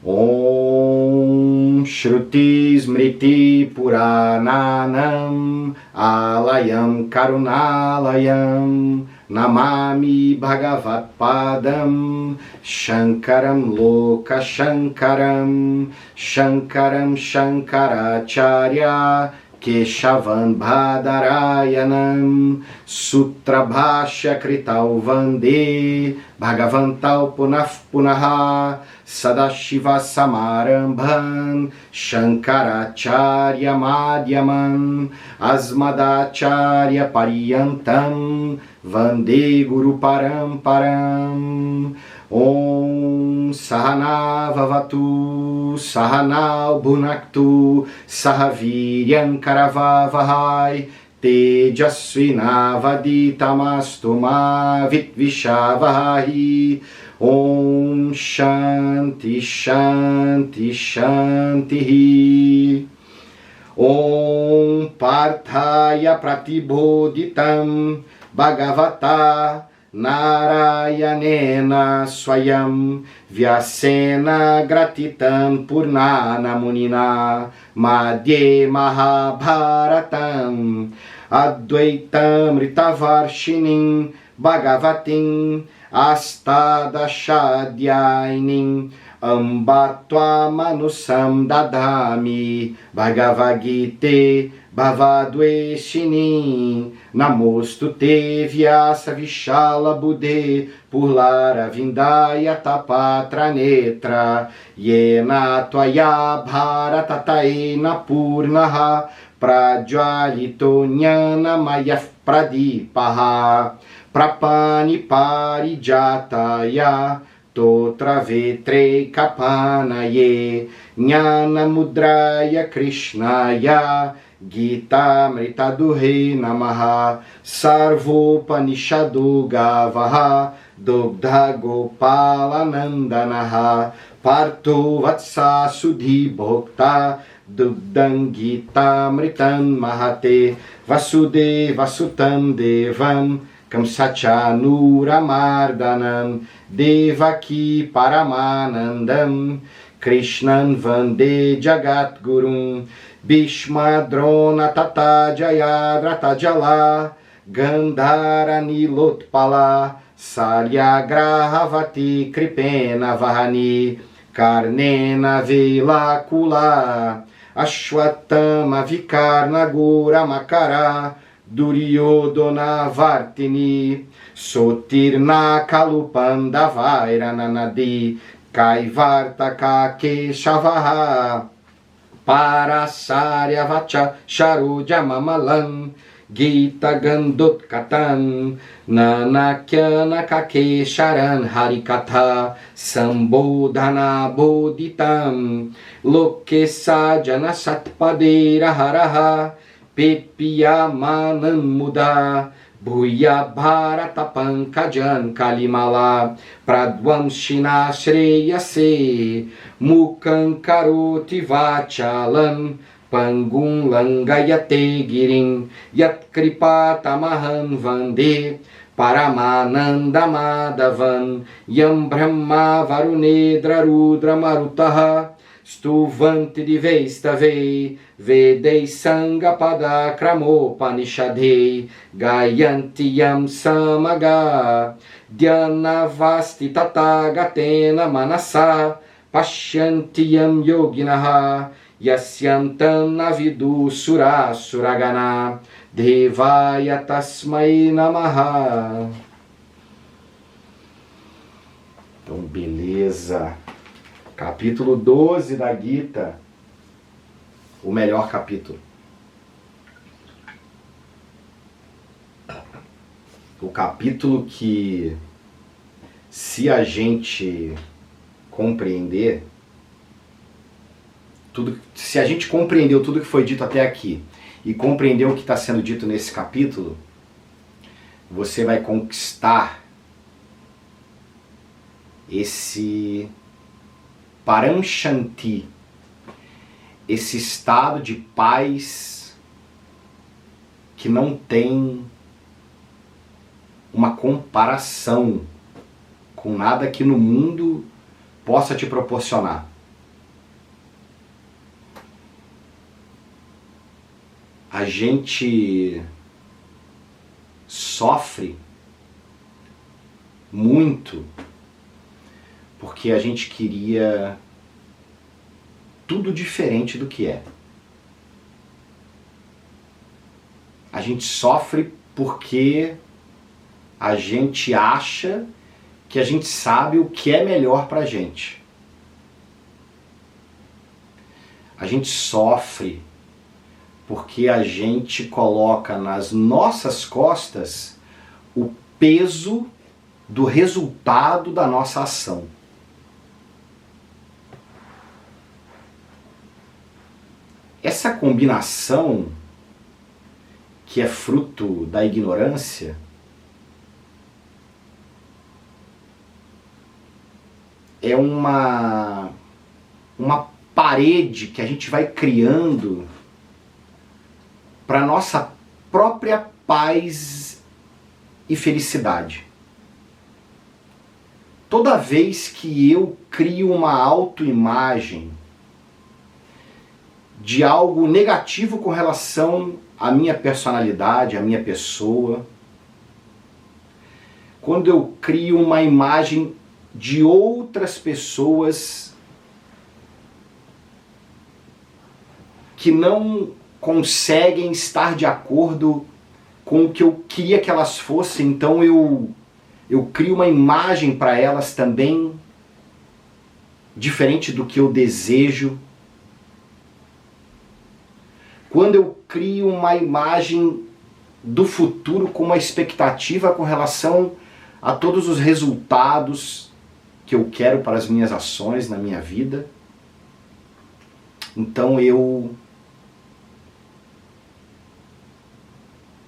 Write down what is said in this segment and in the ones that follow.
Om Shruti Smriti Purananam Alayam Karunalayam Namami Bhagavat Padam Shankaram Loka Shankaram Shankaram Shankaracharya Keshavan Bhadarayanam Sutra Bhashya Krital Vande Bhagavantal Punaf Punaha Sadashiva Samarambhan Shankaracharya Madhyaman Asmadacharya Pariyantam Vande Guru Paramparam. Om Sahana Vavatu Sahana Bhunaktu Sahaviryam Karavavahai Tejasvinavaditamastu Vitvishavahai. Om Shanti Shanti Shanti. Om Parthaya Pratibodhitam Bhagavata Narayanena Swayam Vyasena Gratitam Purnana Munina Madhye Mahabharatam Advaitam Ritavarshinin Bhagavatim Astadashadhyainim Ambatva Manusam Dadami Bhagavad Gita Bhavadveshini Namostu te Vyasa Vishala Buddhe Purlara Vindaya Tapatra Netra Yena Tvaya Bharatataena Purnaha Prajvalito Jnana Mayaf Pradipaha Prapani Parijataya Totra Vetre Kapanaye Jnana Mudraya Krishnaya Gita Mritadurhe Namaha Sarvopanishadu Gavaha Dogdha Gopala Nandanaha Parto Vatsa Sudhi Bhokta Dugdam Gita Mritan Mahate Vasude Vasutam Devam Kamsachanura Mardanam Devaki Paramanandam Krishnan Vande Jagat Gurum Bhishma Drona Tata Jayadrata Jala Gandhara Nilotpala Saryagrahavati Kripena Vahani Karnena Velakula Ashwatthama Vikarna Gura Makara Duryodhana Vartini Sotirna Kalupanda Vairananadi Kaivartaka Keshavaha Parasarya Vacha Sharuja Mamalam Gita Gandut Katan Nanakyana Kake Sharan Harikatha Sambodhana Bodhitam Lokesa Jana Satpadera Haraha Pepiya Manan Muda Bhuya Bharata Pankajan Kalimala Pradvamshina Shreyase Mukam Karoti Vachalam Pangum Langayate Girim Yat Kripa Tamahan Vande Paramananda Madhavan Yam Brahma Varunedra Rudra Marutaha Stuvanti Divestave Vedei Sangapada Kramopanishadei Gayanti Yam Samaga Dhyanavasti Tatagatena Manasa Pashyanti Yam Yoginaha Yasyantam Navidu Sura Suragana Devaya Tasmai Namaha. Então, beleza. Capítulo 12 da Gita, o melhor capítulo. O capítulo que, se a gente compreender, se a gente compreendeu tudo que foi dito até aqui e compreendeu o que está sendo dito nesse capítulo, você vai conquistar esse Paranshanti, esse estado de paz que não tem uma comparação com nada que no mundo possa te proporcionar. a gente sofre muito porque a gente queria tudo diferente do que é. A gente sofre porque a gente acha que a gente sabe o que é melhor pra gente. A gente sofre porque a gente coloca nas nossas costas o peso do resultado da nossa ação. Essa combinação, que é fruto da ignorância, é uma parede que a gente vai criando para nossa própria paz e felicidade. Toda vez que eu crio uma autoimagem de algo negativo com relação à minha personalidade, à minha pessoa, quando eu crio uma imagem de outras pessoas que não conseguem estar de acordo com o que eu queria que elas fossem, então eu crio uma imagem para elas também diferente do que eu desejo. Quando eu crio uma imagem do futuro com uma expectativa com relação a todos os resultados que eu quero para as minhas ações na minha vida, então eu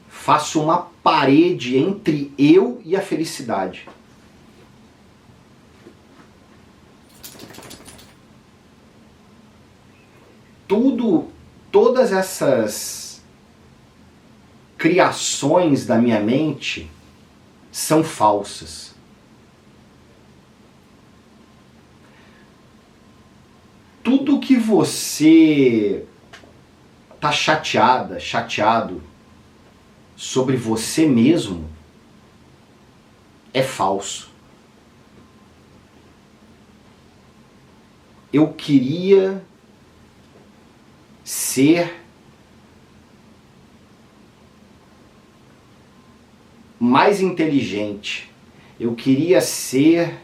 faço uma parede entre eu e a felicidade. Todas essas criações da minha mente são falsas. Tudo que você está chateado sobre você mesmo é falso. Eu queria ser mais inteligente. Eu queria ser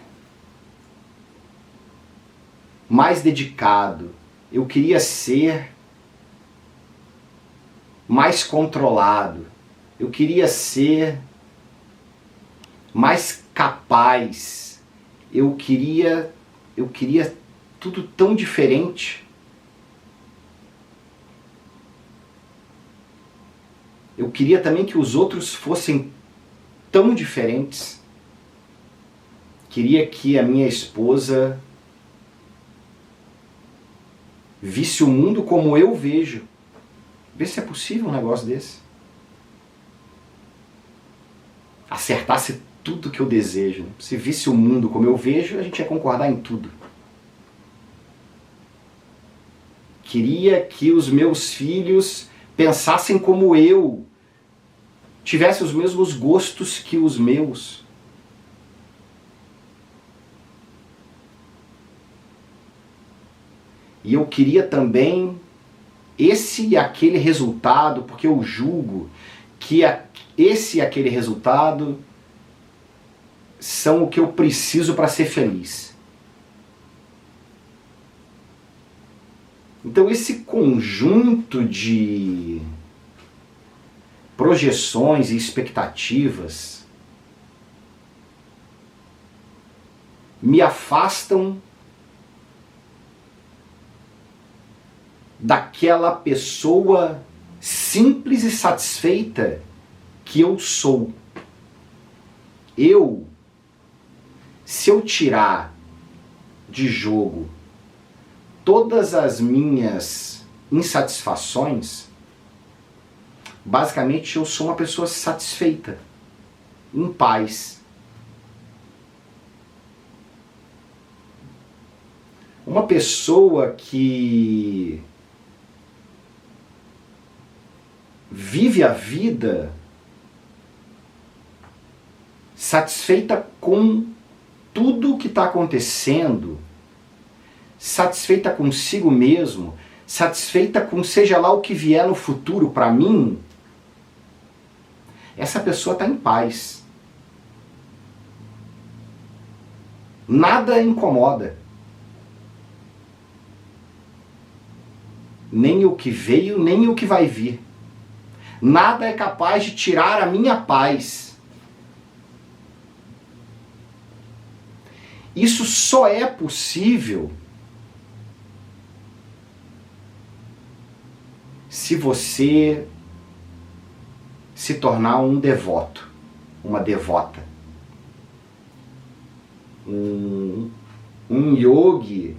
mais dedicado. Eu queria ser mais controlado. Eu queria ser mais capaz. Eu queria tudo tão diferente. Eu queria também que os outros fossem tão diferentes. Queria que a minha esposa visse o mundo como eu vejo. Vê se é possível um negócio desse. Acertasse tudo que eu desejo. Se visse o mundo como eu vejo, a gente ia concordar em tudo. Queria que os meus filhos pensassem como eu, tivessem os mesmos gostos que os meus. E eu queria também esse e aquele resultado, porque eu julgo que esse e aquele resultado são o que eu preciso para ser feliz. Então esse conjunto de projeções e expectativas me afastam daquela pessoa simples e satisfeita que eu sou. Se eu tirar de jogo todas as minhas insatisfações, basicamente eu sou uma pessoa satisfeita, em paz. Uma pessoa que vive a vida satisfeita com tudo o que está acontecendo, satisfeita consigo mesmo, satisfeita com seja lá o que vier no futuro para mim, essa pessoa está em paz. Nada incomoda. Nem o que veio, nem o que vai vir. Nada é capaz de tirar a minha paz. Isso só é possível se você se tornar um devoto, uma devota. Um yogi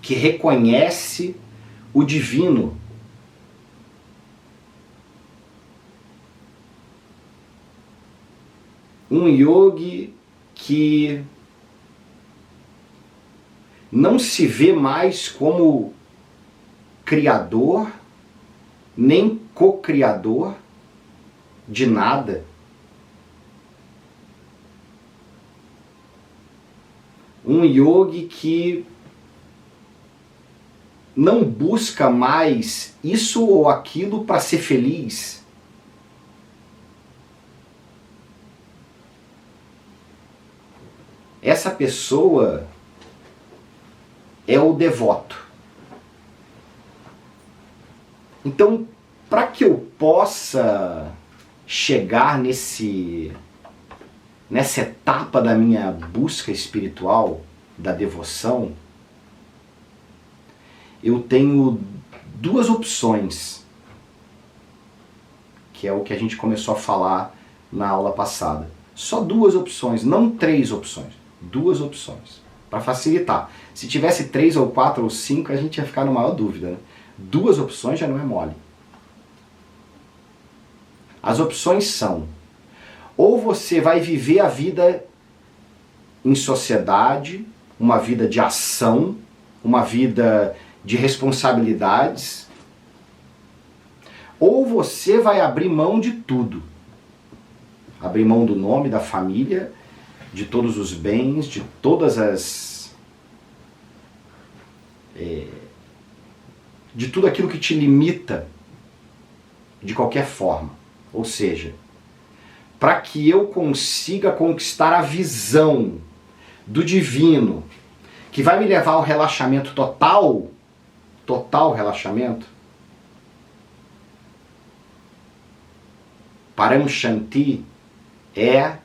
que reconhece o divino. Um yogi que não se vê mais como criador, nem co-criador de nada. Um yogi que não busca mais isso ou aquilo para ser feliz. Essa pessoa é o devoto. Então, para que eu possa chegar nessa etapa da minha busca espiritual, da devoção, eu tenho duas opções, que é o que a gente começou a falar na aula passada. Só duas opções, não 3 opções. 2 opções, para facilitar. Se tivesse 3 ou 4 ou 5, a gente ia ficar numa maior dúvida, né? 2 opções já não é mole. As opções são: ou você vai viver a vida em sociedade, uma vida de ação, uma vida de responsabilidades, ou você vai abrir mão de tudo. Abrir mão do nome, da família, de todos os bens, de todas as... de tudo aquilo que te limita de qualquer forma. Ou seja, para que eu consiga conquistar a visão do divino, que vai me levar ao relaxamento total relaxamento, Paramshanti é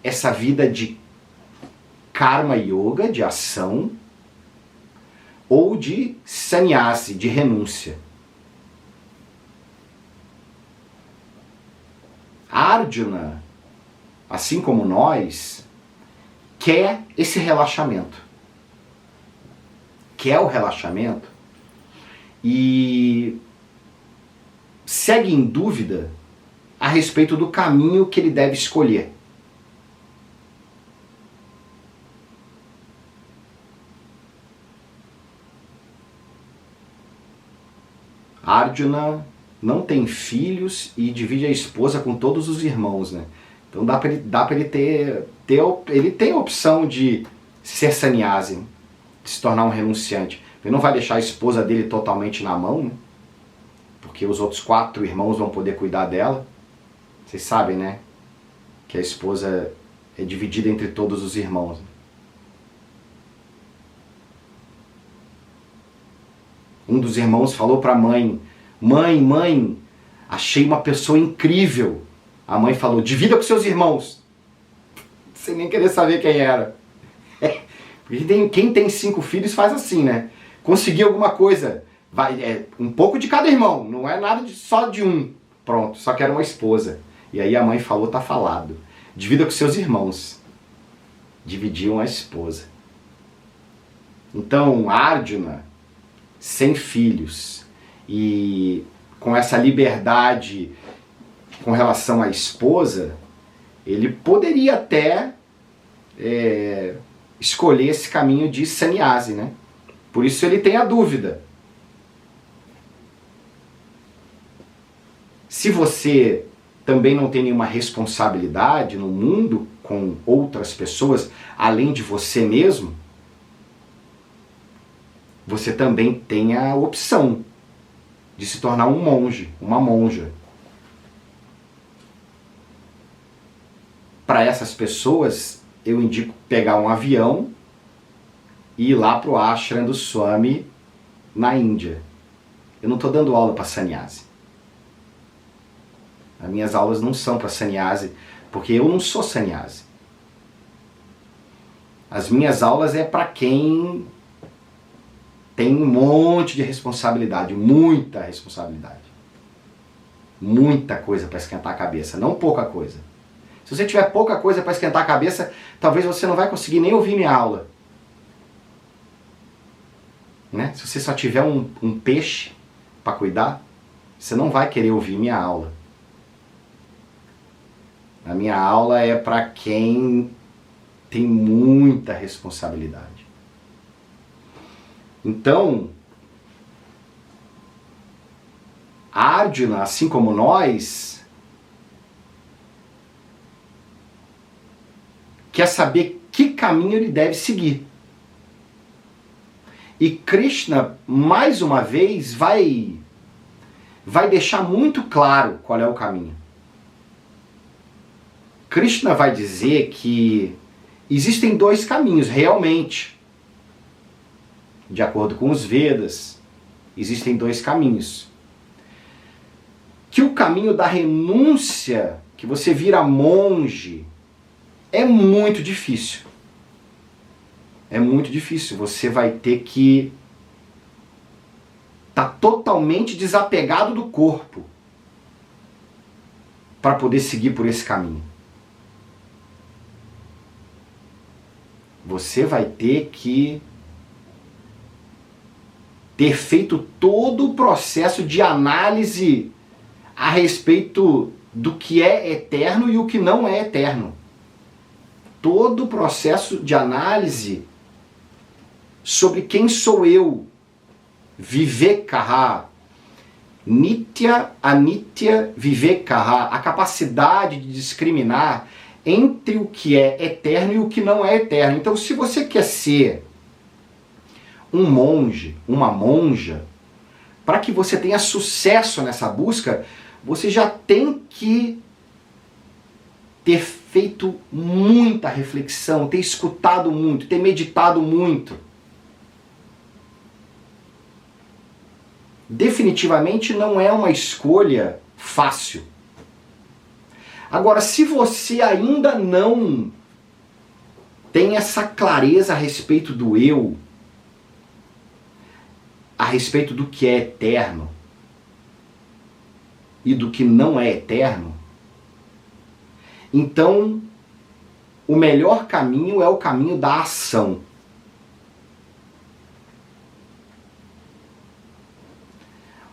essa vida de karma yoga, de ação, ou de sannyasi, de renúncia. Arjuna, assim como nós, quer esse relaxamento. Quer o relaxamento e segue em dúvida a respeito do caminho que ele deve escolher. Arjuna não tem filhos e divide a esposa com todos os irmãos, né? Então dá para ele ter ele tem a opção de ser sannyasi, de se tornar um renunciante. Ele não vai deixar a esposa dele totalmente na mão, né? Porque os outros 4 irmãos vão poder cuidar dela. Vocês sabem, né? Que a esposa é dividida entre todos os irmãos. Um dos irmãos falou para a mãe: Mãe, achei uma pessoa incrível. A mãe falou: divida com seus irmãos. Sem nem querer saber quem era. Porque quem tem 5 filhos faz assim, né? Conseguir alguma coisa, um pouco de cada irmão, não é nada só de um. Pronto, só quero uma esposa. E aí a mãe falou: tá falado. Divida com seus irmãos. Dividiam a esposa. Então, Arjuna, sem filhos e com essa liberdade com relação à esposa, ele poderia até escolher esse caminho de sannyasi, né? Por isso ele tem a dúvida. Se você também não tem nenhuma responsabilidade no mundo com outras pessoas, além de você mesmo, você também tem a opção de se tornar um monge, uma monja. Para essas pessoas, eu indico pegar um avião e ir lá para o ashram do Swami na Índia. Eu não estou dando aula para sannyasi. As minhas aulas não são para sannyasi, porque eu não sou sannyasi. As minhas aulas é para quem tem um monte de responsabilidade, muita responsabilidade. Muita coisa para esquentar a cabeça, não pouca coisa. Se você tiver pouca coisa para esquentar a cabeça, talvez você não vai conseguir nem ouvir minha aula. Né? Se você só tiver um peixe para cuidar, você não vai querer ouvir minha aula. A minha aula é para quem tem muita responsabilidade. Então, Arjuna, assim como nós, quer saber que caminho ele deve seguir. E Krishna, mais uma vez, vai deixar muito claro qual é o caminho. Krishna vai dizer que existem dois caminhos, realmente. De acordo com os Vedas, existem dois caminhos. Que o caminho da renúncia, que você vira monge, é muito difícil. É muito difícil. Você vai ter que estar totalmente desapegado do corpo para poder seguir por esse caminho. Você vai ter que ter feito todo o processo de análise a respeito do que é eterno e o que não é eterno. Todo o processo de análise sobre quem sou eu, Vivekaha, Nitya, Anitya, Vivekaha, a capacidade de discriminar entre o que é eterno e o que não é eterno. Então, se você quer ser um monge, uma monja, para que você tenha sucesso nessa busca, você já tem que ter feito muita reflexão, ter escutado muito, ter meditado muito. Definitivamente não é uma escolha fácil. Agora, se você ainda não tem essa clareza a respeito do eu, a respeito do que é eterno e do que não é eterno, então o melhor caminho é o caminho da ação.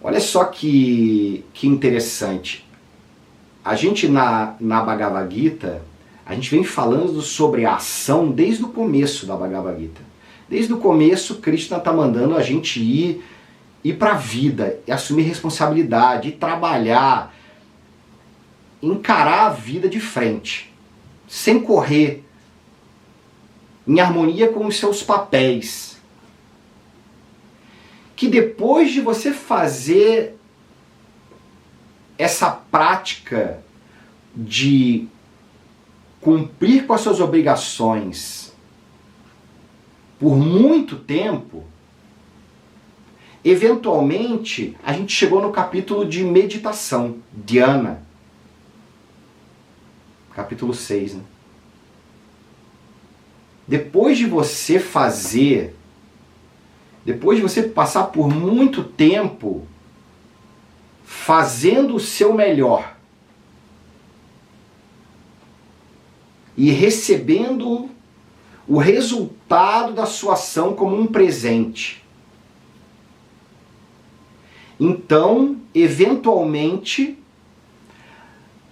Olha só que interessante. A gente na Bhagavad Gita, a gente vem falando sobre a ação desde o começo da Bhagavad Gita. Desde o começo, Krishna está mandando a gente ir para a vida, e assumir responsabilidade, e trabalhar, encarar a vida de frente, sem correr, em harmonia com os seus papéis. Que depois de você fazer essa prática de cumprir com as suas obrigações por muito tempo, eventualmente a gente chegou no capítulo de meditação, Dhyana. Capítulo 6, né? Depois de você passar por muito tempo fazendo o seu melhor e recebendo o resultado da sua ação como um presente, então, eventualmente,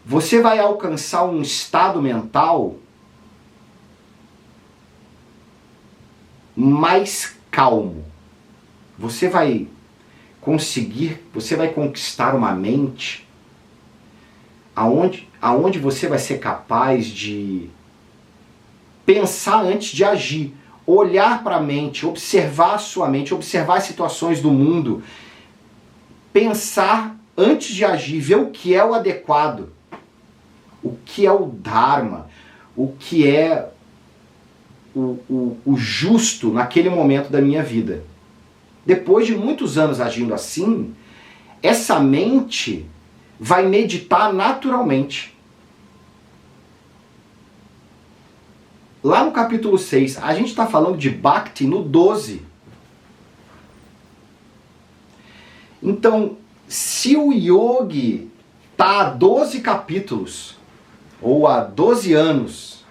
você vai alcançar um estado mental mais calmo. Você vai conquistar uma mente aonde você vai ser capaz de pensar antes de agir, olhar para a mente, observar a sua mente, observar as situações do mundo, pensar antes de agir, ver o que é o adequado, o que é o Dharma, o que é o justo naquele momento da minha vida. Depois de muitos anos agindo assim, essa mente vai meditar naturalmente. Lá no capítulo 6, a gente está falando de Bhakti no 12. Então, se o yogi está há 12 capítulos, ou há 12 anos,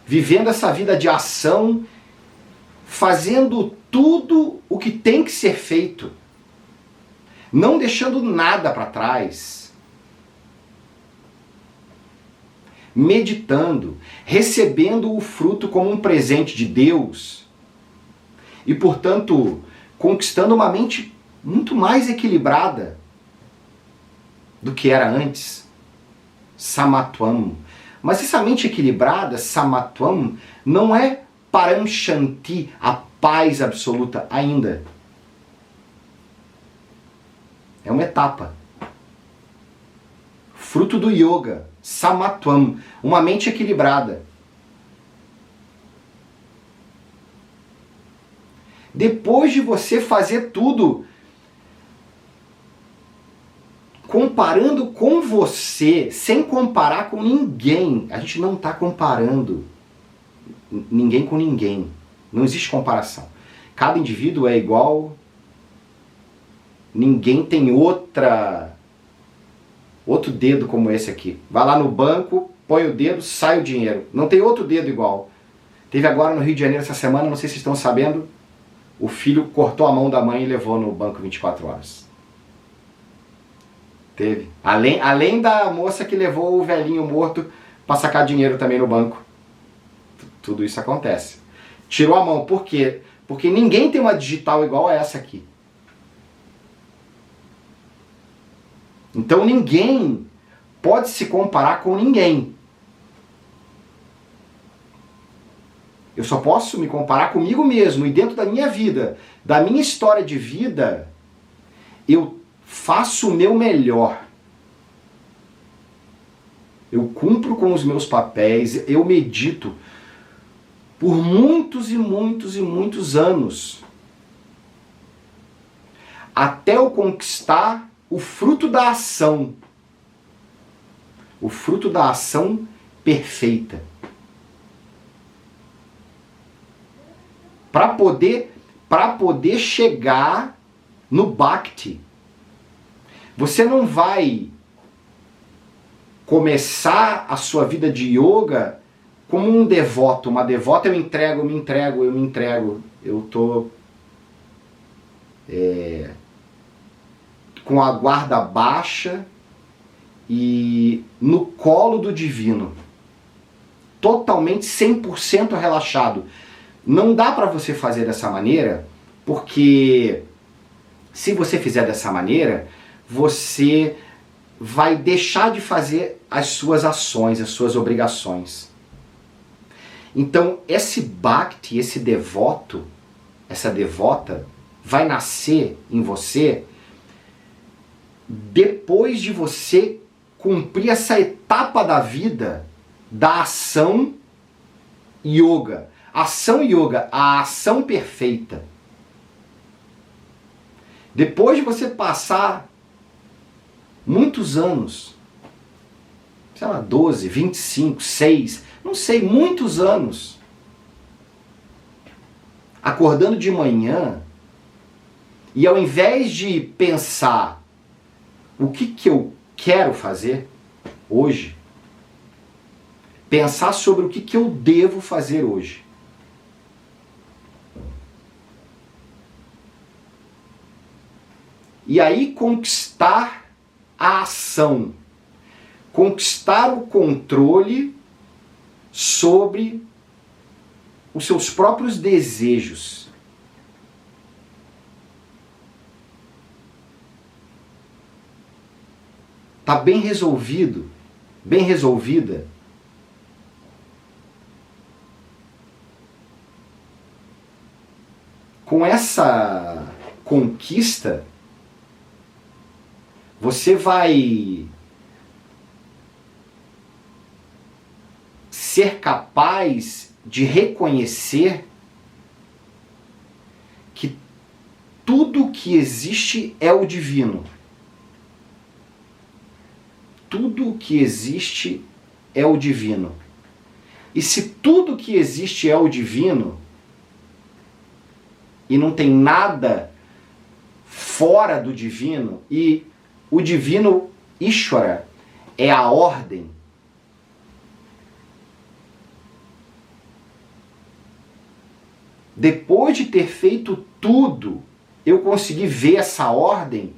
vivendo essa vida de ação, fazendo tudo o que tem que ser feito, não deixando nada para trás, meditando, recebendo o fruto como um presente de Deus e, portanto, conquistando uma mente muito mais equilibrada do que era antes. Samatvam. Mas essa mente equilibrada, samatvam, não é param shanti, a paz absoluta ainda. É uma etapa. Fruto do yoga, samatvam, uma mente equilibrada. Depois de você fazer tudo comparando com você, sem comparar com ninguém. A gente não está comparando ninguém com ninguém. Não existe comparação. Cada indivíduo é igual. Ninguém tem outro dedo como esse aqui. Vai lá no banco, põe o dedo, sai o dinheiro. Não tem outro dedo igual. Teve agora no Rio de Janeiro essa semana, não sei se vocês estão sabendo, o filho cortou a mão da mãe e levou no banco 24 horas. Teve. Além da moça que levou o velhinho morto para sacar dinheiro também no banco. Tudo isso acontece. Tirou a mão. Por quê? Porque ninguém tem uma digital igual a essa aqui. Então ninguém pode se comparar com ninguém. Eu só posso me comparar comigo mesmo e dentro da minha vida, da minha história de vida, eu faço o meu melhor. Eu cumpro com os meus papéis, eu medito por muitos e muitos e muitos anos. Até eu conquistar o fruto da ação. O fruto da ação perfeita. Para poder chegar no Bhakti. Você não vai começar a sua vida de yoga como um devoto. Uma devota, eu me entrego. Eu estou com a guarda baixa e no colo do divino. Totalmente 100% relaxado. Não dá para você fazer dessa maneira, porque se você fizer dessa maneira, você vai deixar de fazer as suas ações, as suas obrigações. Então, esse bhakti, esse devoto, essa devota, vai nascer em você depois de você cumprir essa etapa da vida da ação yoga. Ação yoga, a ação perfeita. Depois de você passar muitos anos, sei lá, 12, 25, 6, não sei, muitos anos, acordando de manhã, e ao invés de pensar o que eu quero fazer hoje, pensar sobre o que eu devo fazer hoje. E aí conquistar a ação, conquistar o controle sobre os seus próprios desejos. está bem resolvido, bem resolvida, com essa conquista, você vai ser capaz de reconhecer que tudo que existe é o divino. Tudo que existe é o divino. E se tudo que existe é o divino, e não tem nada fora do divino, e o divino Ishvara é a ordem, depois de ter feito tudo, eu consegui ver essa ordem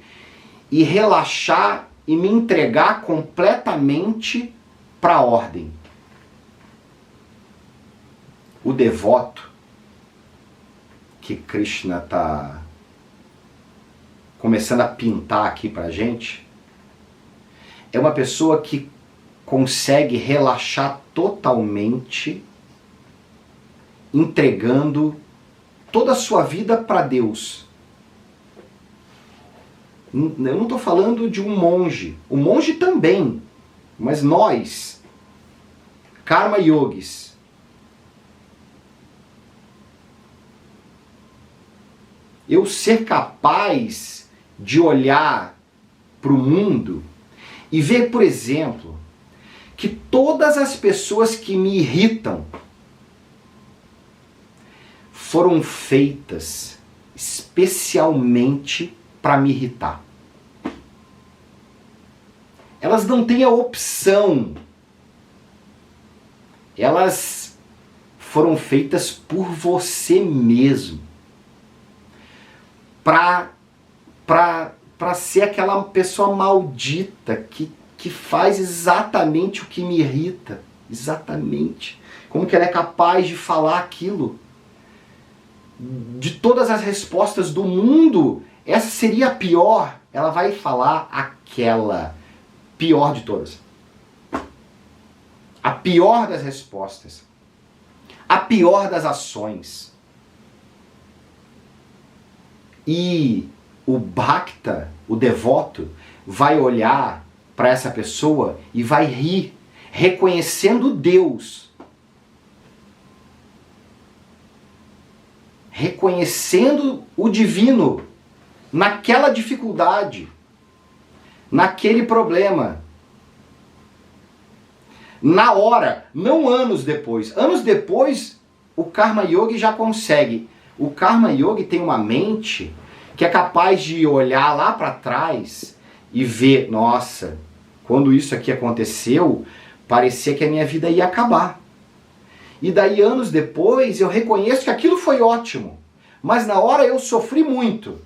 e relaxar e me entregar completamente para a ordem. O devoto que Krishna está começando a pintar aqui para a gente é uma pessoa que consegue relaxar totalmente, entregando toda a sua vida para Deus. Eu não estou falando de um monge. O monge também. Mas nós, Karma Yogis, eu ser capaz de olhar para o mundo e ver, por exemplo, que todas as pessoas que me irritam foram feitas especialmente para me irritar. Elas não têm a opção. Elas foram feitas por você mesmo. Para ser aquela pessoa maldita que faz exatamente o que me irrita. Exatamente. Como que ela é capaz de falar aquilo? De todas as respostas do mundo, essa seria a pior. Ela vai falar aquela pior de todas. A pior das respostas. A pior das ações. E o bhakta, o devoto, vai olhar para essa pessoa e vai rir, reconhecendo Deus. Reconhecendo o divino naquela dificuldade, naquele problema. Na hora, não anos depois. Anos depois, o Karma Yogi já consegue. O Karma Yogi tem uma mente que é capaz de olhar lá para trás e ver, nossa, quando isso aqui aconteceu, parecia que a minha vida ia acabar. E daí, anos depois, eu reconheço que aquilo foi ótimo. Mas na hora eu sofri muito.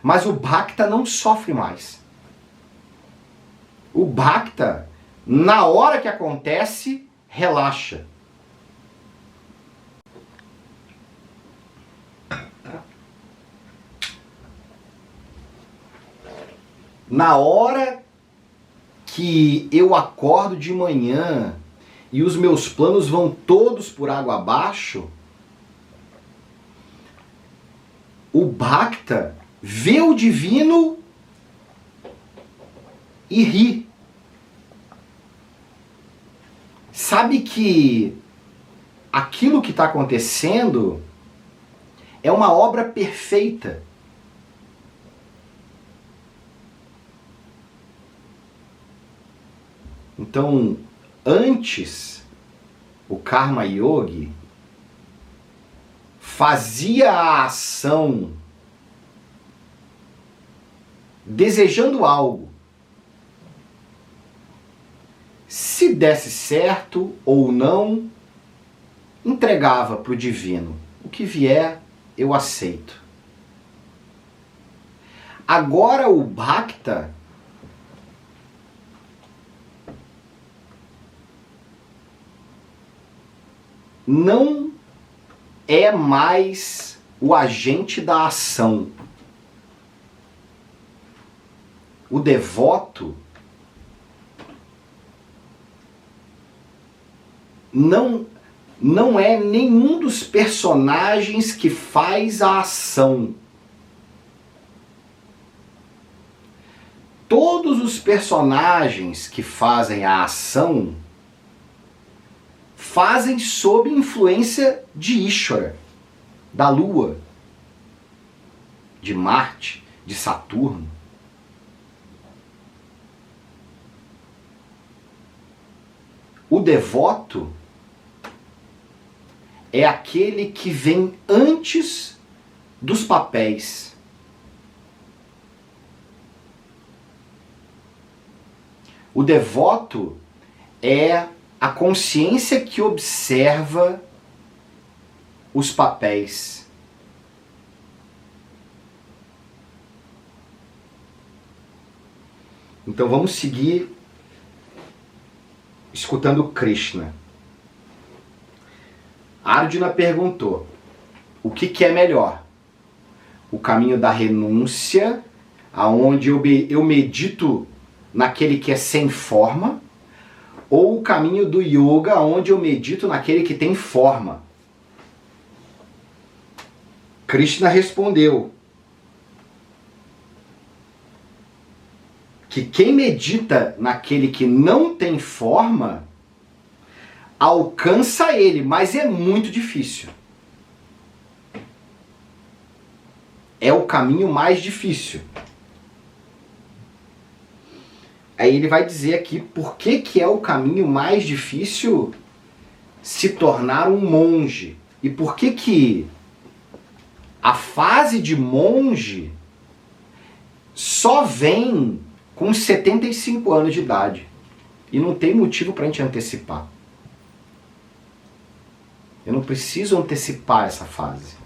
Mas o Bhakta não sofre mais. O Bhakta, na hora que acontece, relaxa. Na hora que eu acordo de manhã e os meus planos vão todos por água abaixo, o Bhakta vê o divino e ri. Sabe que aquilo que está acontecendo é uma obra perfeita. Então, antes, o Karma Yogi fazia a ação desejando algo. Se desse certo ou não, entregava para o divino. O que vier, eu aceito. Agora o Bhakta não é mais o agente da ação. O devoto não é nenhum dos personagens que faz a ação. Todos os personagens que fazem a ação fazem sob influência de Ishvara, da Lua, de Marte, de Saturno. O devoto é aquele que vem antes dos papéis. O devoto é a consciência que observa os papéis. Então vamos seguir escutando Krishna. Arjuna perguntou: o que é melhor? O caminho da renúncia, aonde eu medito naquele que é sem forma, ou o caminho do yoga, onde eu medito naquele que tem forma? Krishna respondeu que quem medita naquele que não tem forma alcança ele, mas é muito difícil. É o caminho mais difícil. Aí ele vai dizer aqui por que é o caminho mais difícil se tornar um monge. E por que a fase de monge só vem com 75 anos de idade. E não tem motivo para a gente antecipar. Eu não preciso antecipar essa fase.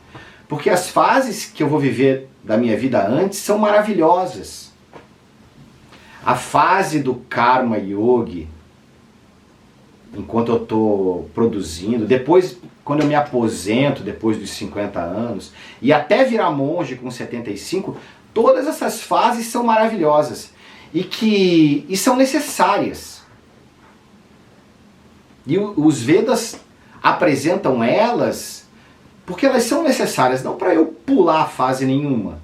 Porque as fases que eu vou viver da minha vida antes são maravilhosas. A fase do Karma Yogi, enquanto eu estou produzindo, depois, quando eu me aposento, depois dos 50 anos, e até virar monge com 75, todas essas fases são maravilhosas e são necessárias. E os Vedas apresentam elas porque elas são necessárias, não para eu pular a fase nenhuma.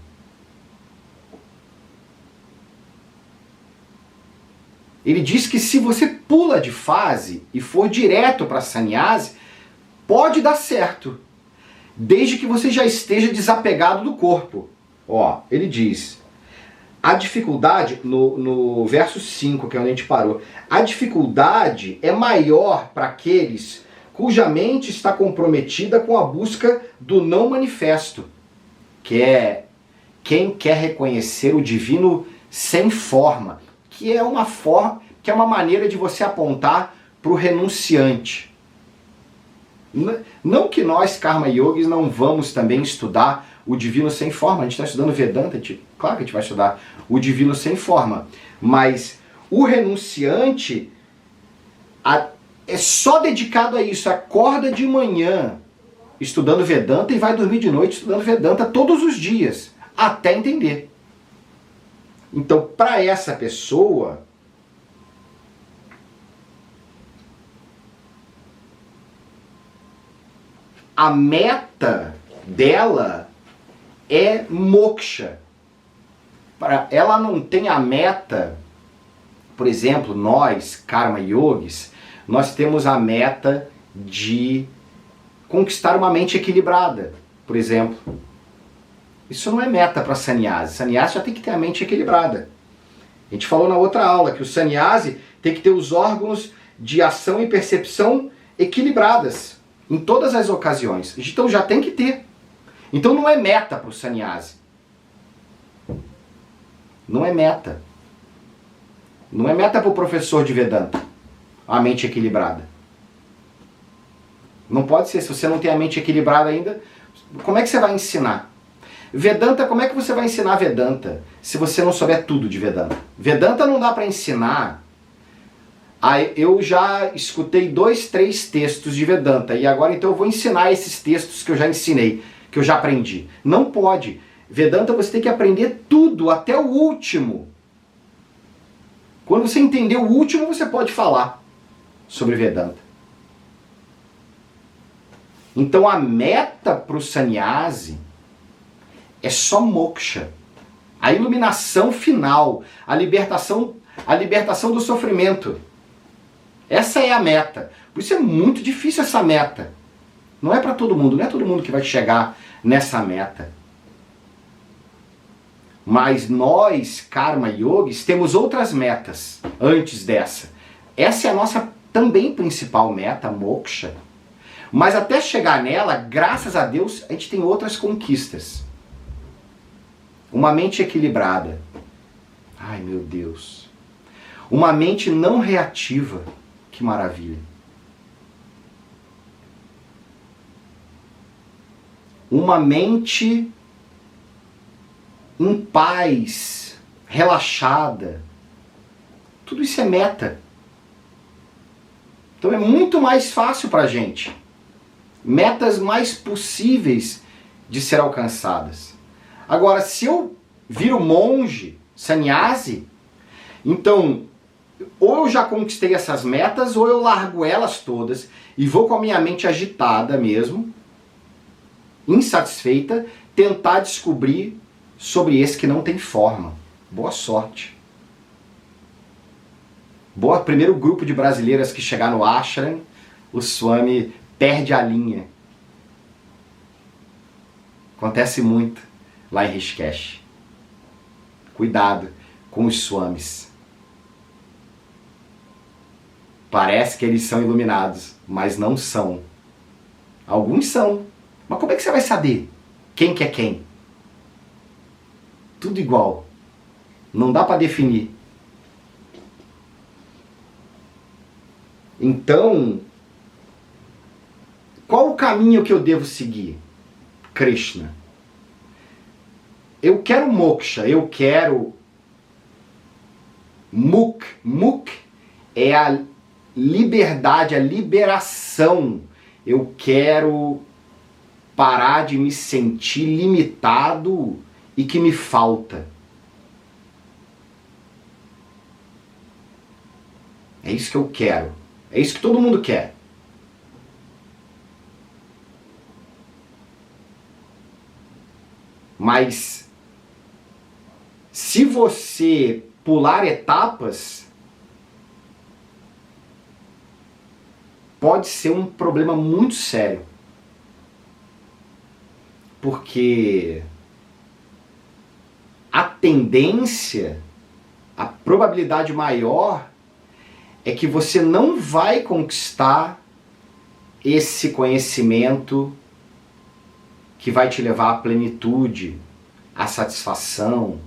Ele diz que se você pula de fase e for direto para sannyasi, pode dar certo, desde que você já esteja desapegado do corpo. Ó, ele diz, a dificuldade, no verso 5, que é onde a gente parou, a dificuldade é maior para aqueles cuja mente está comprometida com a busca do não manifesto, que é quem quer reconhecer o divino sem forma, que é uma maneira de você apontar para o renunciante. Não que nós, Karma Yogis, não vamos também estudar o divino sem forma. A gente está estudando Vedanta, claro que a gente vai estudar o divino sem forma. Mas o renunciante é só dedicado a isso. Acorda de manhã estudando Vedanta e vai dormir de noite estudando Vedanta todos os dias, até entender. Então, para essa pessoa, a meta dela é moksha. Ela não tem a meta, por exemplo, nós, Karma Yogis, nós temos a meta de conquistar uma mente equilibrada, por exemplo. Isso não é meta para sannyasi. Sannyasi já tem que ter a mente equilibrada. A gente falou na outra aula que o sannyasi tem que ter os órgãos de ação e percepção equilibradas em todas as ocasiões. Então já tem que ter. Então não é meta para o sannyasi. Não é meta. Não é meta para o professor de Vedanta a mente equilibrada. Não pode ser. Se você não tem a mente equilibrada ainda, como é que você vai ensinar? Vedanta, como é que você vai ensinar Vedanta se você não souber tudo de Vedanta? Vedanta não dá para ensinar. Eu já escutei 2, 3 textos de Vedanta e agora então eu vou ensinar esses textos que eu já ensinei, que eu já aprendi. Não pode. Vedanta você tem que aprender tudo, até o último. Quando você entender o último, você pode falar sobre Vedanta. Então a meta para o sannyasi é só moksha, a iluminação final, a libertação do sofrimento. Essa é a meta. Por isso é muito difícil essa meta. Não é para todo mundo, não é todo mundo que vai chegar nessa meta. Mas nós, Karma Yogis, temos outras metas antes dessa. Essa é a nossa também principal meta, moksha. Mas até chegar nela, graças a Deus, a gente tem outras conquistas. Uma mente equilibrada. Ai, meu Deus. Uma mente não reativa. Que maravilha. Uma mente em paz, relaxada. Tudo isso é meta. Então é muito mais fácil para a gente. Metas mais possíveis de ser alcançadas. Agora, se eu viro monge, sannyasi, então ou eu já conquistei essas metas, ou eu largo elas todas e vou com a minha mente agitada mesmo, insatisfeita, tentar descobrir sobre esse que não tem forma. Boa sorte. Primeiro grupo de brasileiras que chegar no ashram, o Swami perde a linha. Acontece muito lá em Rishikesh. Cuidado com os Swamis. Parece que eles são iluminados, mas não são. Alguns são. Mas como é que você vai saber quem que é quem? Tudo igual. Não dá para definir. Então, qual o caminho que eu devo seguir? Krishna. Eu quero moksha, eu quero muk. Muk é a liberdade, a liberação. Eu quero parar de me sentir limitado e que me falta. É isso que eu quero. É isso que todo mundo quer. Mas se você pular etapas, pode ser um problema muito sério. Porque a tendência, a probabilidade maior é que você não vai conquistar esse conhecimento que vai te levar à plenitude, à satisfação.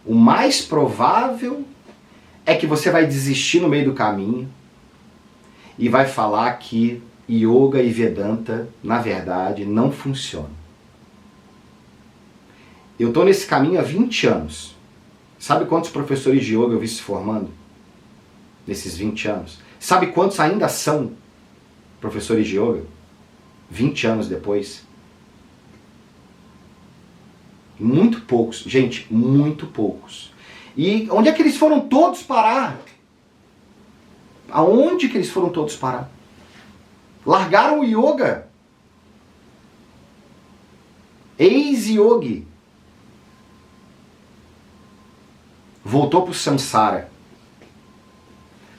O mais provável é que você vai desistir no meio do caminho e vai falar que Yoga e Vedanta, na verdade, não funcionam. Eu estou nesse caminho há 20 anos. Sabe quantos professores de yoga eu vi se formando nesses 20 anos? Sabe quantos ainda são professores de yoga 20 anos depois? Muito poucos, gente, muito poucos. E onde é que eles foram todos parar? Aonde que eles foram todos parar? Largaram o yoga. Ex-yogi. Voltou para o samsara.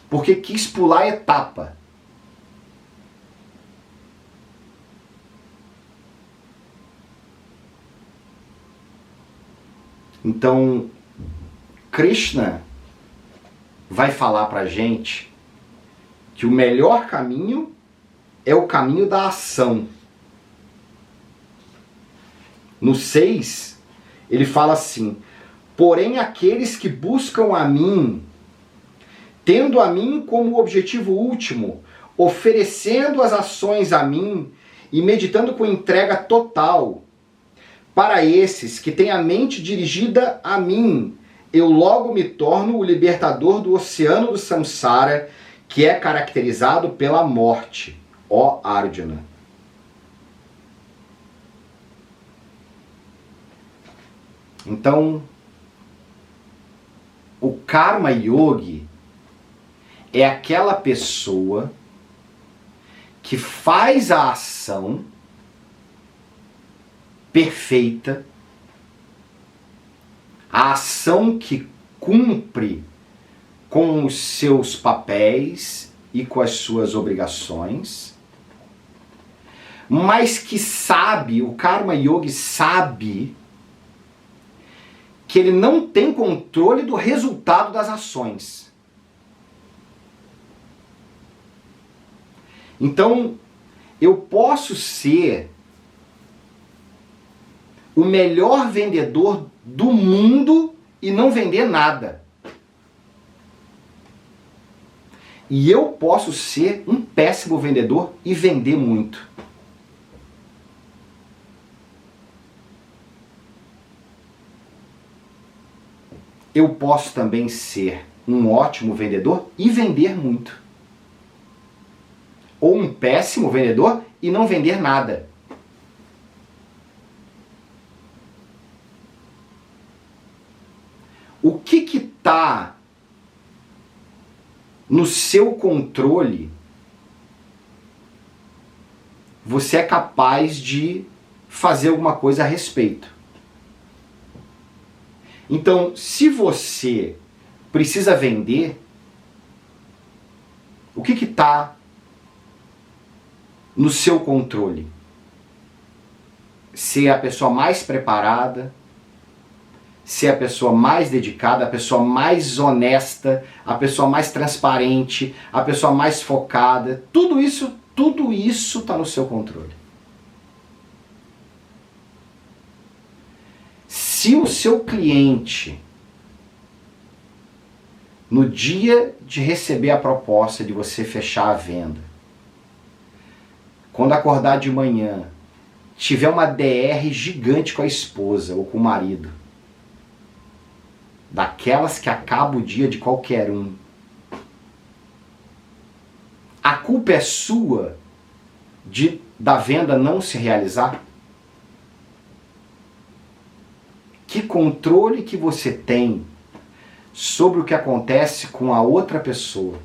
Porque quis pular a etapa. Então, Krishna vai falar pra gente que o melhor caminho é o caminho da ação. No 6, ele fala assim: porém aqueles que buscam a mim, tendo a mim como objetivo último, oferecendo as ações a mim e meditando com entrega total, para esses que têm a mente dirigida a mim, eu logo me torno o libertador do oceano do samsara, que é caracterizado pela morte, ó Arjuna. Então, o Karma Yogi é aquela pessoa que faz a ação perfeita, a ação que cumpre com os seus papéis e com as suas obrigações, mas que sabe, o Karma Yogi sabe que ele não tem controle do resultado das ações. Então, eu posso ser o melhor vendedor do mundo e não vender nada. E eu posso ser um péssimo vendedor e vender muito. Eu posso também ser um ótimo vendedor e vender muito. Ou um péssimo vendedor e não vender nada. O que está no seu controle, você é capaz de fazer alguma coisa a respeito. Então, se você precisa vender, o que está no seu controle? Ser a pessoa mais preparada, ser a pessoa mais dedicada, a pessoa mais honesta, a pessoa mais transparente, a pessoa mais focada. Tudo isso está no seu controle. Se o seu cliente, no dia de receber a proposta de você fechar a venda, quando acordar de manhã, tiver uma DR gigante com a esposa ou com o marido, daquelas que acaba o dia de qualquer um, a culpa é sua da venda não se realizar? Que controle que você tem sobre o que acontece com a outra pessoa?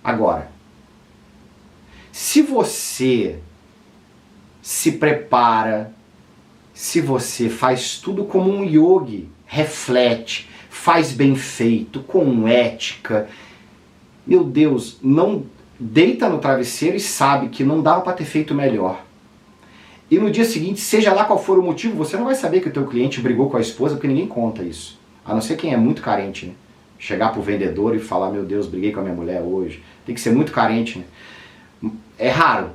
Agora, se você se prepara, se você faz tudo como um yogi, reflete, faz bem feito, com ética, meu Deus, não deita no travesseiro e sabe que não dava para ter feito melhor. E no dia seguinte, seja lá qual for o motivo, você não vai saber que o teu cliente brigou com a esposa, porque ninguém conta isso. A não ser quem é muito carente, né? Chegar pro vendedor e falar, meu Deus, briguei com a minha mulher hoje. Tem que ser muito carente, né? É raro.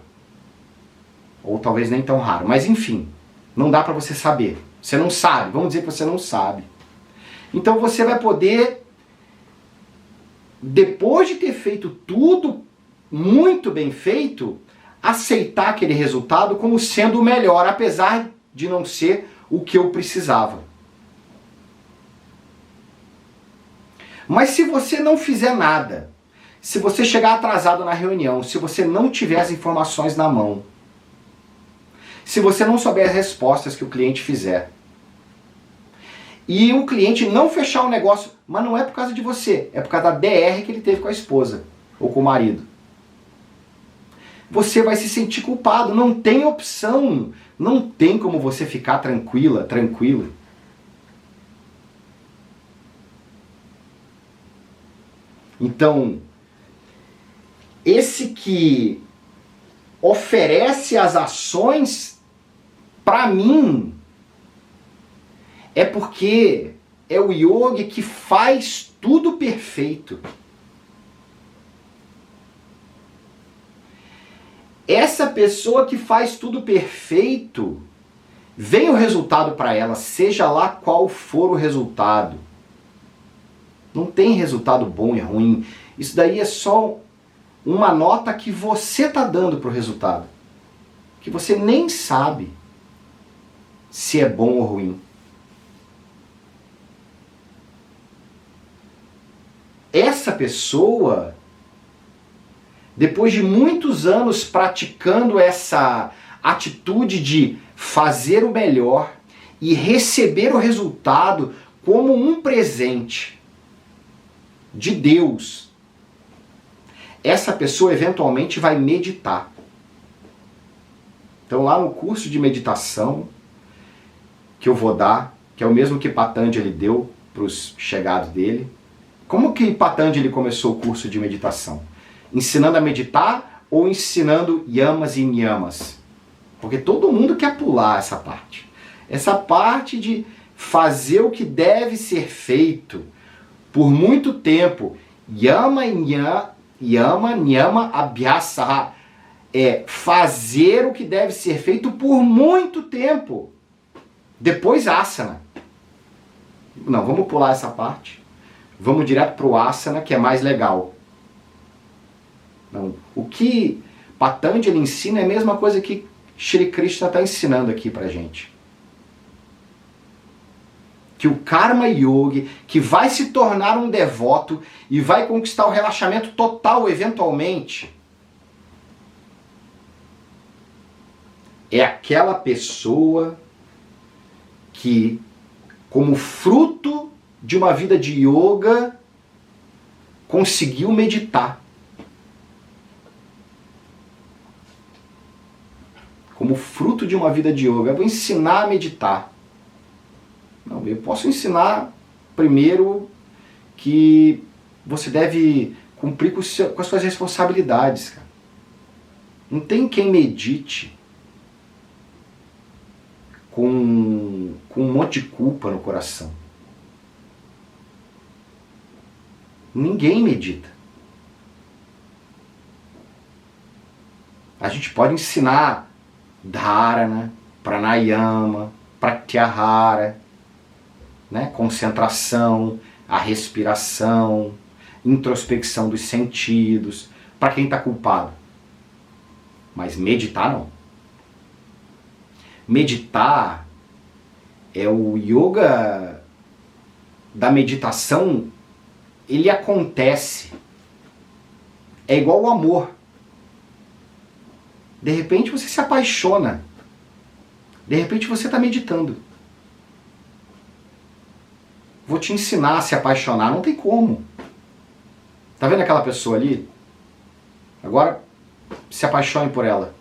Ou talvez nem tão raro. Mas enfim, não dá para você saber. Você não sabe. Vamos dizer que você não sabe. Então você vai poder, depois de ter feito tudo muito bem feito, aceitar aquele resultado como sendo o melhor, apesar de não ser o que eu precisava. Mas se você não fizer nada, se você chegar atrasado na reunião, se você não tiver as informações na mão, se você não souber as respostas que o cliente fizer, e o cliente não fechar o negócio, mas não é por causa de você, é por causa da DR que ele teve com a esposa ou com o marido, você vai se sentir culpado, não tem opção, não tem como você ficar tranquila, tranquilo. Então, esse que oferece as ações, para mim, é porque é o yogi que faz tudo perfeito. Essa pessoa que faz tudo perfeito, vem o resultado para ela, seja lá qual for o resultado. Não tem resultado bom e ruim. Isso daí é só uma nota que você está dando para o resultado. Que você nem sabe se é bom ou ruim. Essa pessoa, depois de muitos anos praticando essa atitude de fazer o melhor e receber o resultado como um presente, de Deus, essa pessoa eventualmente vai meditar. Então lá no curso de meditação que eu vou dar, que é o mesmo que Patanjali deu para os chegados dele. Como que Patanjali começou o curso de meditação? Ensinando a meditar ou ensinando yamas e niyamas? Porque todo mundo quer pular essa parte. Essa parte de fazer o que deve ser feito por muito tempo. Yama, niyama, abhyasa. É fazer o que deve ser feito por muito tempo. Depois asana. Não, vamos pular essa parte. Vamos direto para o asana, que é mais legal. Não, o que Patanjali ensina é a mesma coisa que Shri Krishna está ensinando aqui pra gente. Que o Karma Yogi, que vai se tornar um devoto e vai conquistar o relaxamento total eventualmente, é aquela pessoa que, como fruto de uma vida de yoga, conseguiu meditar. Como fruto de uma vida de yoga, eu vou ensinar a meditar. Não, eu posso ensinar primeiro que você deve cumprir com as suas responsabilidades, cara. Não tem quem medite com um monte de culpa no coração. Ninguém medita. A gente pode ensinar dharana, pranayama, pratyahara, né? Concentração, a respiração, introspecção dos sentidos, para quem está culpado. Mas meditar não. Meditar é o yoga da meditação, ele acontece. É igual o amor. De repente você se apaixona. De repente você está meditando. Vou te ensinar a se apaixonar, não tem como. Tá vendo aquela pessoa ali? Agora se apaixone por ela.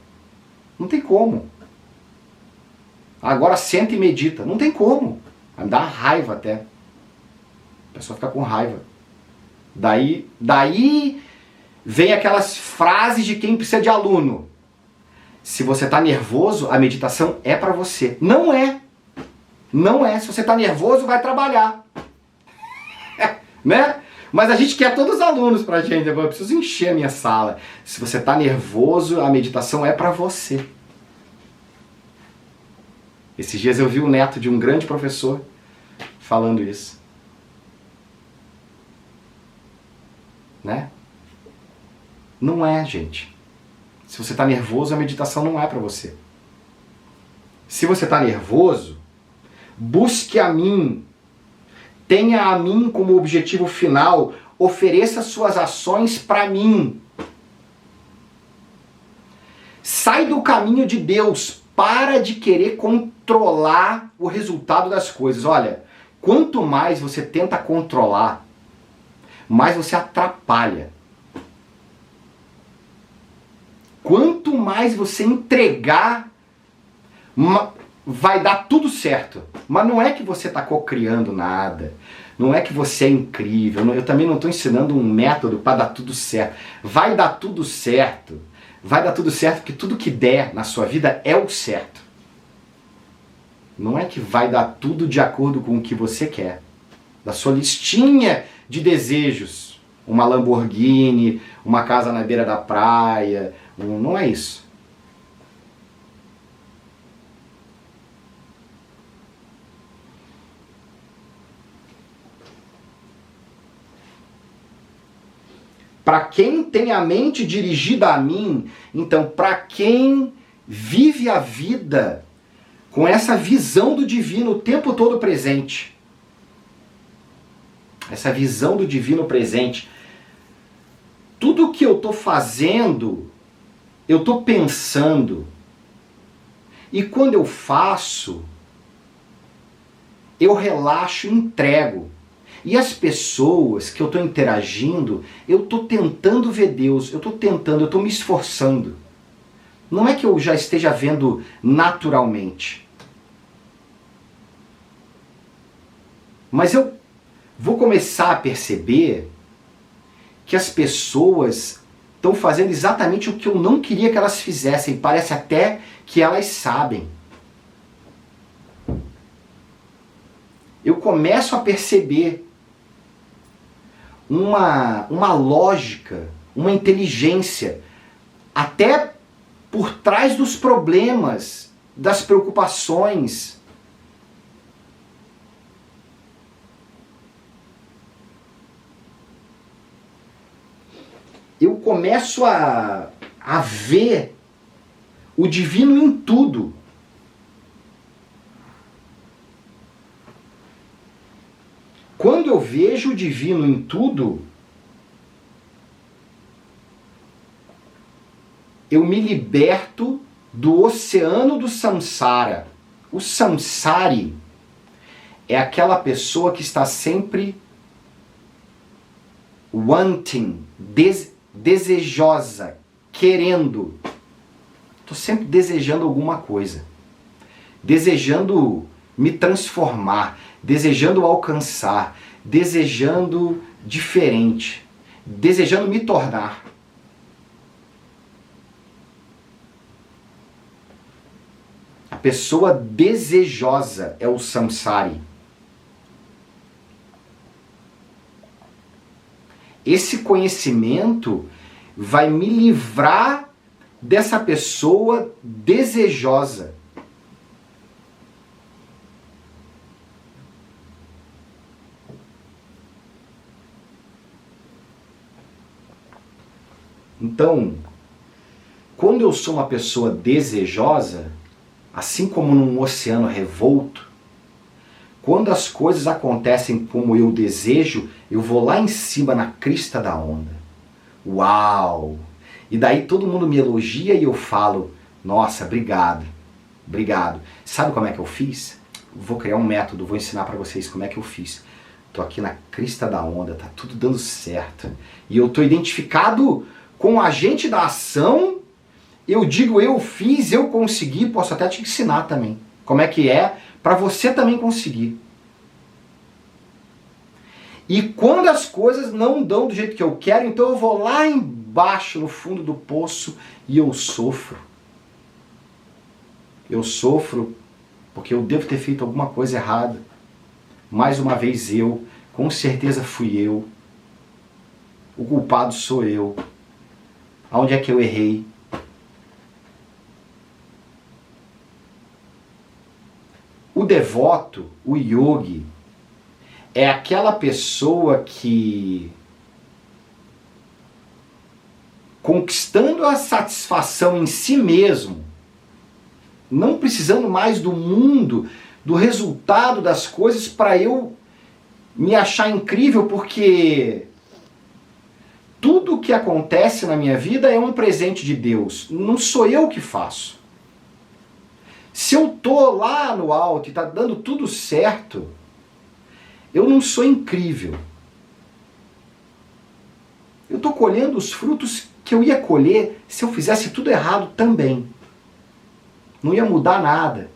Não tem como. Agora senta e medita. Não tem como. Vai me dar raiva até. A pessoa fica com raiva. Daí vem aquelas frases de quem precisa de aluno. Se você está nervoso, a meditação é para você. Não é. Não é. Se você está nervoso, vai trabalhar. Né? Mas a gente quer todos os alunos pra gente. Eu preciso encher a minha sala. Se você está nervoso, a meditação é para você. Esses dias eu vi o neto de um grande professor falando isso. Né? Não é, gente. Se você está nervoso, a meditação não é para você. Se você está nervoso, busque a mim. Tenha a mim como objetivo final. Ofereça suas ações para mim. Sai do caminho de Deus. Para de querer controlar o resultado das coisas. Olha, quanto mais você tenta controlar, mais você atrapalha. Quanto mais você entregar, vai dar tudo certo. Mas não é que você está cocriando nada. Não é que você é incrível. Eu também não estou ensinando um método para dar tudo certo. Vai dar tudo certo. Vai dar tudo certo porque tudo que der na sua vida é o certo. Não é que vai dar tudo de acordo com o que você quer. Da sua listinha de desejos. Uma Lamborghini, uma casa na beira da praia. Não é isso. Para quem tem a mente dirigida a mim, então para quem vive a vida com essa visão do divino o tempo todo presente. Essa visão do divino presente. Tudo que eu estou fazendo, eu estou pensando. E quando eu faço, eu relaxo e entrego. E as pessoas que eu estou interagindo, eu estou tentando ver Deus, eu estou me esforçando. Não é que eu já esteja vendo naturalmente. Mas eu vou começar a perceber que as pessoas estão fazendo exatamente o que eu não queria que elas fizessem. Parece até que elas sabem. Eu começo a perceber uma lógica, uma inteligência, até por trás dos problemas, das preocupações. Eu começo a ver o divino em tudo. Quando eu vejo o divino em tudo, eu me liberto do oceano do samsara. O samsari é aquela pessoa que está sempre wanting, desejosa, querendo. Estou sempre desejando alguma coisa. Desejando me transformar, desejando alcançar, desejando diferente, desejando me tornar. A pessoa desejosa é o samsari. Esse conhecimento vai me livrar dessa pessoa desejosa. Então, quando eu sou uma pessoa desejosa, assim como num oceano revolto, quando as coisas acontecem como eu desejo, eu vou lá em cima na crista da onda. Uau! E daí todo mundo me elogia e eu falo, nossa, obrigado, obrigado. Sabe como é que eu fiz? Vou criar um método, vou ensinar para vocês como é que eu fiz. Tô aqui na crista da onda, tá tudo dando certo. E eu tô identificado com o agente da ação. Eu digo, eu fiz, eu consegui, posso até te ensinar também. Como é que é, para você também conseguir. E quando as coisas não dão do jeito que eu quero, então eu vou lá embaixo, no fundo do poço, e eu sofro. Eu sofro porque eu devo ter feito alguma coisa errada. Mais uma vez eu, com certeza fui eu. O culpado sou eu. Aonde é que eu errei? O devoto, o yogi, é aquela pessoa que, conquistando a satisfação em si mesmo, não precisando mais do mundo, do resultado das coisas para eu me achar incrível, porque tudo o que acontece na minha vida é um presente de Deus, não sou eu que faço. Se eu tô lá no alto e tá dando tudo certo, eu não sou incrível. Eu tô colhendo os frutos que eu ia colher se eu fizesse tudo errado também. Não ia mudar nada.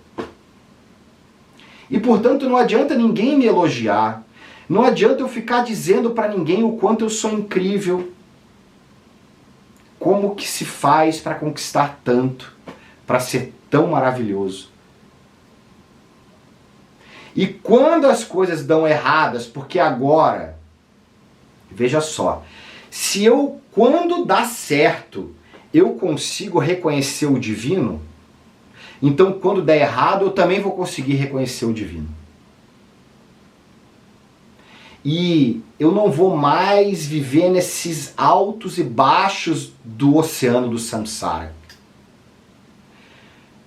E portanto não adianta ninguém me elogiar. Não adianta eu ficar dizendo para ninguém o quanto eu sou incrível. Como que se faz para conquistar tanto, para ser tão maravilhoso. E quando as coisas dão erradas, porque agora, veja só, se eu, quando dá certo, eu consigo reconhecer o divino, então quando der errado, eu também vou conseguir reconhecer o divino. E eu não vou mais viver nesses altos e baixos do oceano do samsara.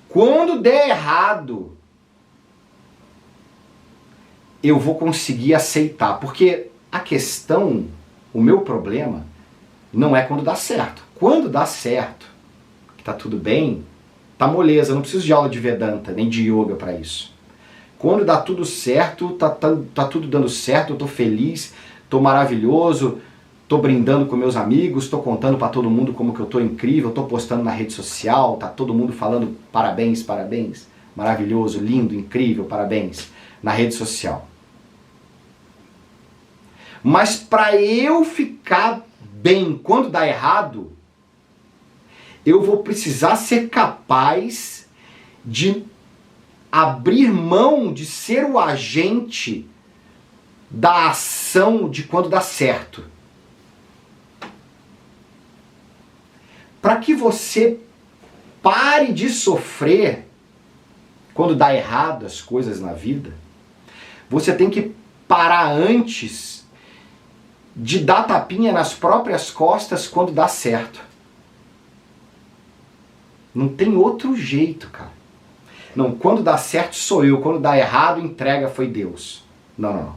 Quando der errado, eu vou conseguir aceitar. Porque a questão, o meu problema, não é quando dá certo. Quando dá certo, que tá tudo bem, tá moleza, eu não preciso de aula de Vedanta, nem de yoga para isso. Quando dá tudo certo, tá tudo dando certo, eu tô feliz, tô maravilhoso, tô brindando com meus amigos, tô contando para todo mundo como que eu tô incrível, tô postando na rede social, tá todo mundo falando parabéns, parabéns, maravilhoso, lindo, incrível, parabéns, na rede social. Mas para eu ficar bem quando dá errado, eu vou precisar ser capaz de abrir mão de ser o agente da ação de quando dá certo. Para que você pare de sofrer quando dá errado as coisas na vida, você tem que parar antes de dar tapinha nas próprias costas quando dá certo. Não tem outro jeito, cara. Não, quando dá certo sou eu, quando dá errado, entrega foi Deus. Não.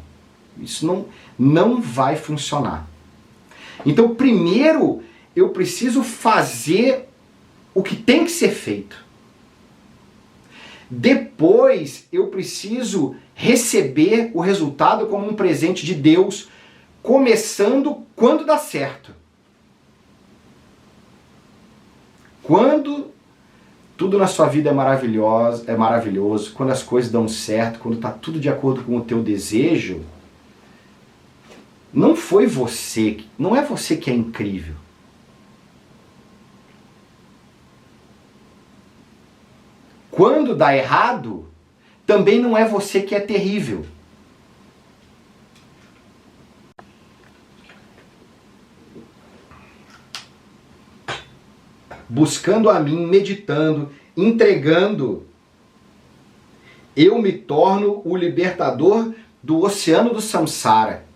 Isso não vai funcionar. Então, primeiro, eu preciso fazer o que tem que ser feito. Depois, eu preciso receber o resultado como um presente de Deus, começando quando dá certo. Quando tudo na sua vida é maravilhoso, quando as coisas dão certo, quando está tudo de acordo com o teu desejo, não é você que é incrível. Quando dá errado, também não é você que é terrível. Buscando a mim, meditando, entregando, eu me torno o libertador do oceano do samsara.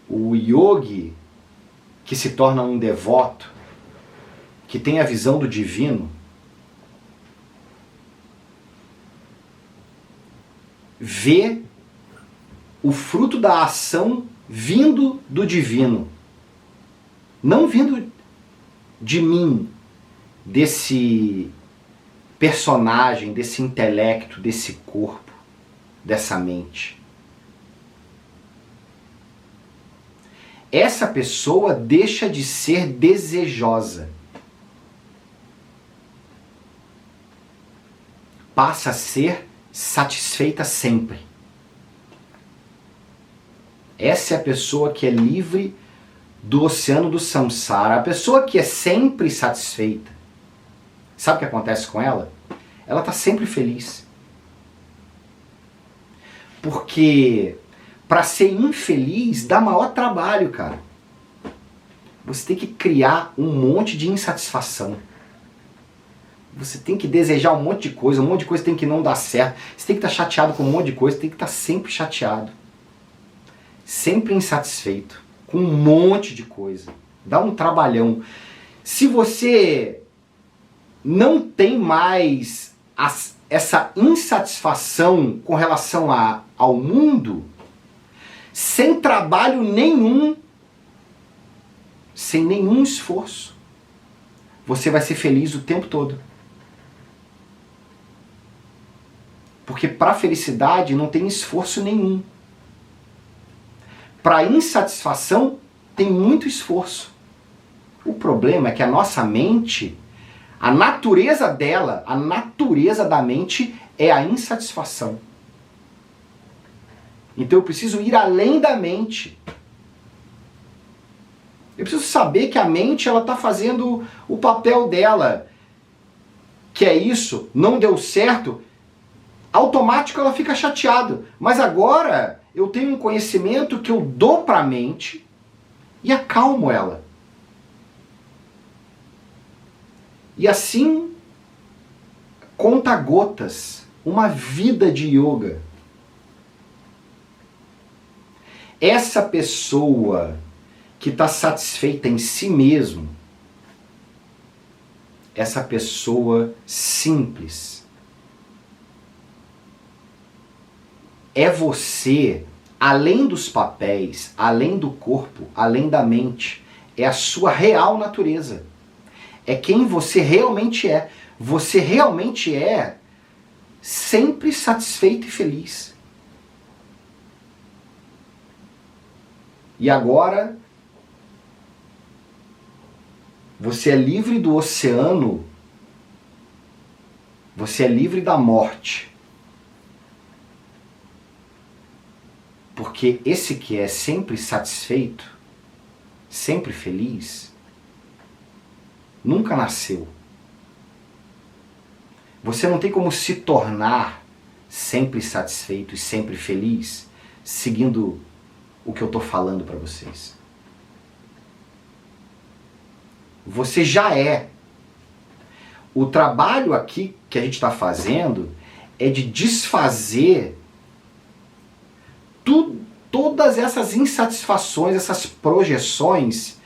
O yogi que se torna um devoto, que tem a visão do divino, vê o fruto da ação vindo do divino. Não vindo de mim, desse personagem, desse intelecto, desse corpo, dessa mente. Essa pessoa deixa de ser desejosa. Passa a ser satisfeita sempre. Essa é a pessoa que é livre do oceano do samsara. A pessoa que é sempre satisfeita. Sabe o que acontece com ela? Ela está sempre feliz. Porque para ser infeliz dá maior trabalho, cara. Você tem que criar um monte de insatisfação. Você tem que desejar um monte de coisa tem que não dar certo. Você tem que estar chateado com um monte de coisa, tem que estar sempre chateado. Sempre insatisfeito, com um monte de coisa. Dá um trabalhão. Se você não tem mais essa insatisfação com relação ao mundo, sem trabalho nenhum, sem nenhum esforço, você vai ser feliz o tempo todo. Porque para felicidade não tem esforço nenhum. Para insatisfação tem muito esforço. O problema é que a nossa mente, a natureza dela, a natureza da mente é a insatisfação. Então eu preciso ir além da mente. Eu preciso saber que a mente ela está fazendo o papel dela. Que é isso, não deu certo, automático ela fica chateada. Mas agora eu tenho um conhecimento que eu dou para a mente e acalmo ela. E assim, conta gotas, uma vida de yoga. Essa pessoa que está satisfeita em si mesmo, essa pessoa simples, é você além dos papéis, além do corpo, além da mente, é a sua real natureza. É quem você realmente é. Você realmente é sempre satisfeito e feliz. E agora, você é livre do oceano, você é livre da morte. Porque esse que é sempre satisfeito, sempre feliz, nunca nasceu. Você não tem como se tornar sempre satisfeito e sempre feliz seguindo o que eu estou falando para vocês. Você já é. O trabalho aqui que a gente está fazendo é de desfazer todas essas insatisfações, essas projeções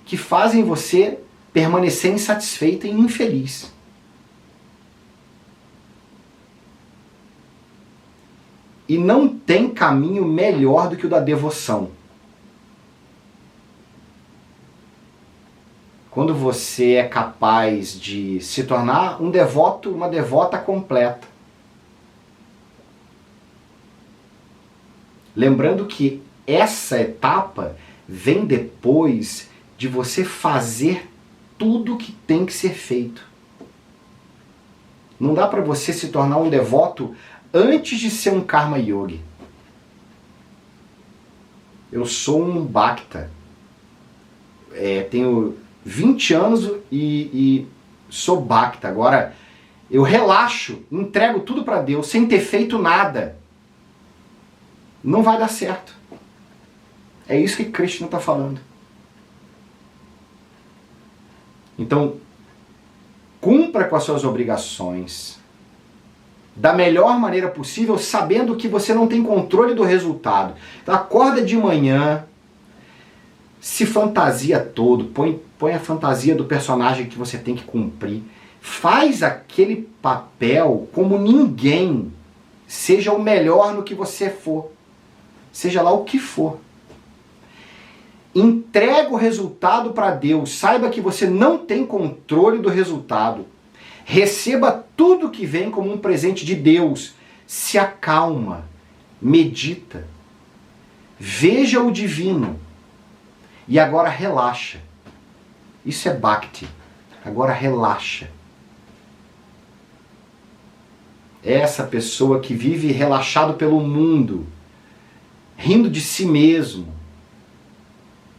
que fazem você permanecer insatisfeito e infeliz. E não tem caminho melhor do que o da devoção. Quando você é capaz de se tornar um devoto, uma devota completa. Lembrando que essa etapa vem depois de você fazer tudo que tem que ser feito. Não dá para você se tornar um devoto antes de ser um karma yogi. Eu sou um bhakta. Tenho 20 anos e sou bhakta. Agora, eu relaxo, entrego tudo para Deus sem ter feito nada. Não vai dar certo. É isso que Krishna está falando. Então, cumpra com as suas obrigações da melhor maneira possível, sabendo que você não tem controle do resultado. Então, acorda de manhã, se fantasia todo, põe a fantasia do personagem que você tem que cumprir, faz aquele papel como ninguém, seja o melhor no que você for, seja lá o que for. Entrega o resultado para Deus, saiba que você não tem controle do resultado. Receba tudo que vem como um presente de Deus. Se acalma, medita, veja o divino e agora relaxa. Isso é Bhakti. Agora relaxa. Essa pessoa que vive relaxado pelo mundo, rindo de si mesmo,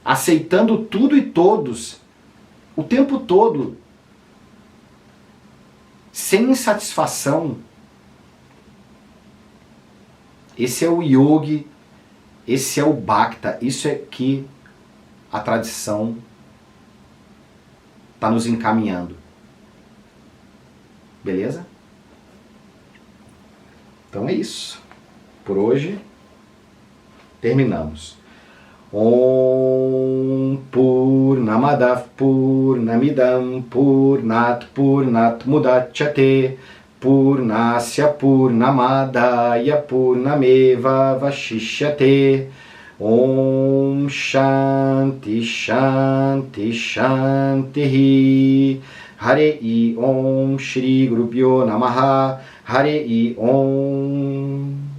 aceitando tudo e todos, o tempo todo, sem insatisfação. Esse é o yogi, esse é o bhakta, isso é que a tradição está nos encaminhando. Beleza? Então é isso. Por hoje, terminamos. Om Purnamadav Purnamidam Purnat Purnat Mudachyate Purnasya Purnamadaya Purnameva Vashishyate. Om Shanti Shanti Shanti Hare Om Shri Gurubhyo Namaha Hare Om.